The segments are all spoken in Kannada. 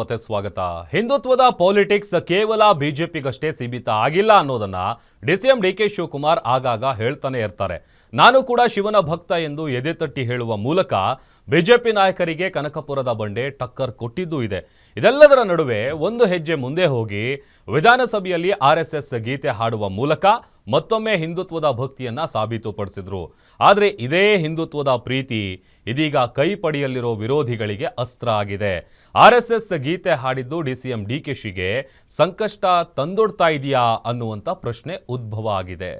ಮತ್ತೆ ಸ್ವಾಗತ. ಹಿಂದುತ್ವದ ಪಾಲಿಟಿಕ್ಸ್ ಕೇವಲ ಬಿಜೆಪಿಗಷ್ಟೇ ಸೀಮಿತ ಆಗಿಲ್ಲ ಅನ್ನೋದನ್ನ ಡಿಸಿಎಂ ಡಿಕೆ ಶಿವಕುಮಾರ್ ಆಗಾಗ ಹೇಳ್ತಾನೆ ಇರ್ತಾರೆ. ನಾನು ಕೂಡ ಶಿವನ ಭಕ್ತ ಎಂದು ಎದೆ ತಟ್ಟಿ ಹೇಳುವ ಮೂಲಕ ಬಿಜೆಪಿ ನಾಯಕರಿಗೆ ಕನಕಪುರದ ಬಂಡೆ ಟಕ್ಕರ್ ಕೊಟ್ಟಿದ್ದೂ ಇದೆ. ಇದೆಲ್ಲದರ ನಡುವೆ ಒಂದು ಹೆಜ್ಜೆ ಮುಂದೆ ಹೋಗಿ ವಿಧಾನಸಭೆಯಲ್ಲಿ ಆರ್ಎಸ್ಎಸ್ ಗೀತೆ ಹಾಡುವ ಮೂಲಕ ಮತ್ತೊಮ್ಮೆ ಹಿಂದುತ್ವದ ಭಕ್ತಿಯನ್ನ ಸಾಬೀತುಪಡಿಸಿದ್ರು. ಆದರೆ ಇದೇ ಹಿಂದುತ್ವದ ಪ್ರೀತಿ ಇದೀಗ ಕೈ ಪಡೆಯಲ್ಲಿರೋ ವಿರೋಧಿಗಳಿಗೆ ಅಸ್ತ್ರ ಆಗಿದೆ. ಆರ್ಎಸ್ಎಸ್ ಗೀತೆ ಹಾಡಿದ್ದು ಡಿಸಿಎಂ ಡಿಕೆಶಿಗೆ ಸಂಕಷ್ಟ ತಂದೊಡ್ತಾ ಇದೆಯಾ ಅನ್ನುವಂಥ ಪ್ರಶ್ನೆ ಉದ್ಭವ ಆಗಿದೆ.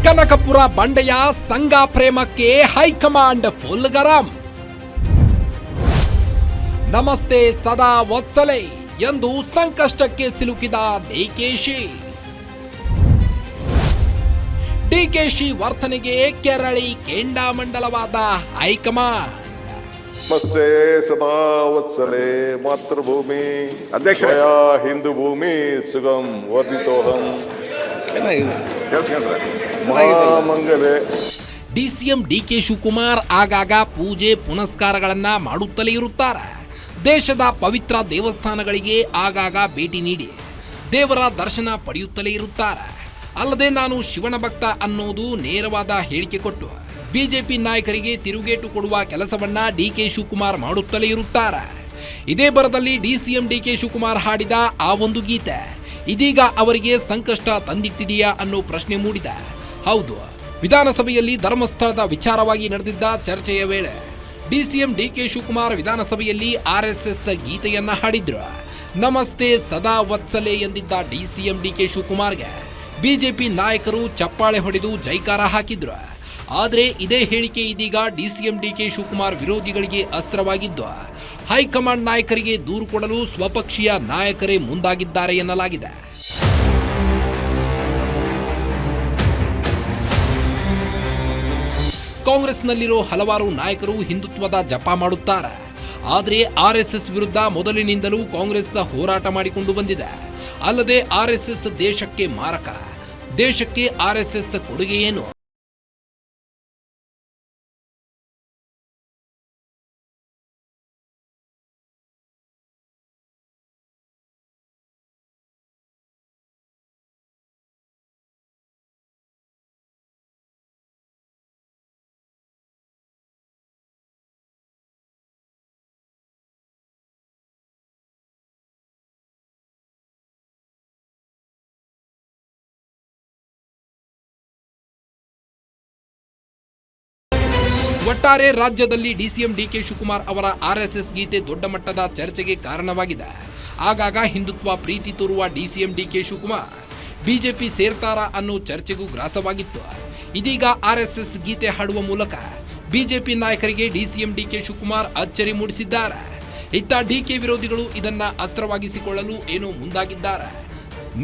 ಕನಕಪುರ ಬಂಡೆಯ ಸಂಘ ಪ್ರೇಮಕ್ಕೆ ಹೈಕಮಾಂಡ್ ಫುಲ್ ಗರಂ. ನಮಸ್ತೆ ಸದಾ ವತ್ಸಲೆ ಎಂದು ಸಂಕಷ್ಟಕ್ಕೆ ಸಿಲುಕಿದ ಡಿಕೆಶಿ ವರ್ತನೆಗೆ ಕೆರಳಿ ಕೆಂಡಾಮಂಡಲವಾದ ಹೈಕಮಾಂಡ್. ನಮಸ್ತೆ ಸದಾ ವತ್ಸಲೆ ಮಾತೃಭೂಮಿ ಅಧ್ಯಕ್ಷ ಹಿಂದೂ ಭೂಮಿ ಸುಗಂ ವರ್ಧಿತೋಹಂ ಮಹಾಮಂಗಲೆ. ಡಿಸಿಎಂ ಡಿಕೆ ಶಿವಕುಮಾರ್ ಆಗಾಗ ಪೂಜೆ ಪುನಸ್ಕಾರಗಳನ್ನ ಮಾಡುತ್ತಲೇ ಇರುತ್ತಾರೆ. ದೇಶದ ಪವಿತ್ರ ದೇವಸ್ಥಾನಗಳಿಗೆ ಆಗಾಗ ಭೇಟಿ ನೀಡಿ ದೇವರ ದರ್ಶನ ಪಡೆಯುತ್ತಲೇ ಇರುತ್ತಾರೆ. ಅಲ್ಲದೆ ನಾನು ಶಿವನ ಭಕ್ತ ಅನ್ನೋದು ನೇರವಾದ ಹೇಳಿಕೆ ಕೊಟ್ಟು ಬಿಜೆಪಿ ನಾಯಕರಿಗೆ ತಿರುಗೇಟು ಕೊಡುವ ಕೆಲಸವನ್ನ ಡಿಕೆ ಶಿವಕುಮಾರ್ ಮಾಡುತ್ತಲೇ ಇರುತ್ತಾರೆ. ಇದೇ ಬರದಲ್ಲಿ ಡಿಸಿಎಂ ಡಿಕೆ ಶಿವಕುಮಾರ್ ಹಾಡಿದ ಆ ಒಂದು ಗೀತೆ ಇದೀಗ ಅವರಿಗೆ ಸಂಕಷ್ಟ ತಂದಿಟ್ಟಿದೆಯಾ ಅನ್ನೋ ಪ್ರಶ್ನೆ ಮೂಡಿದೆ. ಹೌದು, ವಿಧಾನಸಭೆಯಲ್ಲಿ ಧರ್ಮಸ್ಥಳದ ವಿಚಾರವಾಗಿ ನಡೆದಿದ್ದ ಚರ್ಚೆಯ ವೇಳೆ ಡಿಸಿಎಂ ಡಿಕೆ ಶಿವಕುಮಾರ್ ವಿಧಾನಸಭೆಯಲ್ಲಿ ಆರ್ಎಸ್ಎಸ್ ಗೀತೆಯನ್ನ ಹಾಡಿದ್ರು. ನಮಸ್ತೆ ಸದಾ ವತ್ಸಲೆ ಎಂದಿದ್ದ ಡಿಸಿಎಂ ಡಿಕೆ ಶಿವಕುಮಾರ್ಗೆ ಬಿಜೆಪಿ ನಾಯಕರು ಚಪ್ಪಾಳೆ ಹೊಡೆದು ಜೈಕಾರ ಹಾಕಿದ್ರು. ಆದರೆ ಇದೇ ಹೇಳಿಕೆ ಇದೀಗ ಡಿಸಿಎಂ ಡಿಕೆ ಶಿವಕುಮಾರ್ ವಿರೋಧಿಗಳಿಗೆ ಅಸ್ತ್ರವಾಗಿದ್ದು ಹೈಕಮಾಂಡ್ ನಾಯಕರಿಗೆ ದೂರು ಕೊಡಲು ಸ್ವಪಕ್ಷೀಯ ನಾಯಕರೇ ಮುಂದಾಗಿದ್ದಾರೆ ಎನ್ನಲಾಗಿದೆ. ಕಾಂಗ್ರೆಸ್ನಲ್ಲಿರೋ ಹಲವಾರು ನಾಯಕರು ಹಿಂದುತ್ವದ ಜಪ ಮಾಡುತ್ತಾರೆ. ಆದರೆ ಆರ್ಎಸ್ಎಸ್ ವಿರುದ್ಧ ಮೊದಲಿನಿಂದಲೂ ಕಾಂಗ್ರೆಸ್ ಹೋರಾಟ ಮಾಡಿಕೊಂಡು ಬಂದಿದೆ. ಅಲ್ಲದೆ ಆರ್ಎಸ್ಎಸ್ ದೇಶಕ್ಕೆ ಮಾರಕ. ದೇಶಕ್ಕೆ ಆರ್ಎಸ್ಎಸ್ ಕೊಡುಗೆ ಏನು? ಒಟ್ಟಾರೆ ರಾಜ್ಯದಲ್ಲಿ ಡಿಸಿಎಂ ಡಿಕೆ ಶಿವಕುಮಾರ್ ಅವರ ಆರ್ಎಸ್ಎಸ್ ಗೀತೆ ದೊಡ್ಡ ಮಟ್ಟದ ಚರ್ಚೆಗೆ ಕಾರಣವಾಗಿದೆ. ಆಗಾಗ ಹಿಂದುತ್ವ ಪ್ರೀತಿ ತೋರುವ ಡಿಸಿಎಂ ಡಿಕೆ ಶಿವಕುಮಾರ್ ಬಿಜೆಪಿ ಸೇರ್ತಾರಾ ಅನ್ನೋ ಚರ್ಚೆಗೂ ಗ್ರಾಸವಾಗಿತ್ತು. ಇದೀಗ ಆರ್ಎಸ್ಎಸ್ ಗೀತೆ ಹಾಡುವ ಮೂಲಕ ಬಿಜೆಪಿ ನಾಯಕರಿಗೆ ಡಿಸಿಎಂ ಡಿಕೆ ಶಿವಕುಮಾರ್ ಅಚ್ಚರಿ ಮೂಡಿಸಿದ್ದಾರೆ. ಇತ್ತ ಡಿಕೆ ವಿರೋಧಿಗಳು ಇದನ್ನ ಅಸ್ತ್ರವಾಗಿಸಿಕೊಳ್ಳಲು ಏನೋ ಮುಂದಾಗಿದ್ದಾರೆ.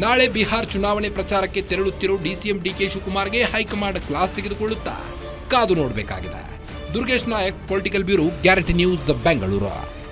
ನಾಳೆ ಬಿಹಾರ್ ಚುನಾವಣೆ ಪ್ರಚಾರಕ್ಕೆ ತೆರಳುತ್ತಿರೋ ಡಿಸಿಎಂ ಡಿಕೆ ಶಿವಕುಮಾರ್ಗೆ ಹೈಕಮಾಂಡ್ ಕ್ಲಾಸ್ ತೆಗೆದುಕೊಳ್ಳುತ್ತಾ ಕಾದು ನೋಡಬೇಕಾಗಿದೆ. Durgesh Nayak, political bureau, guarantee news, Bengaluru.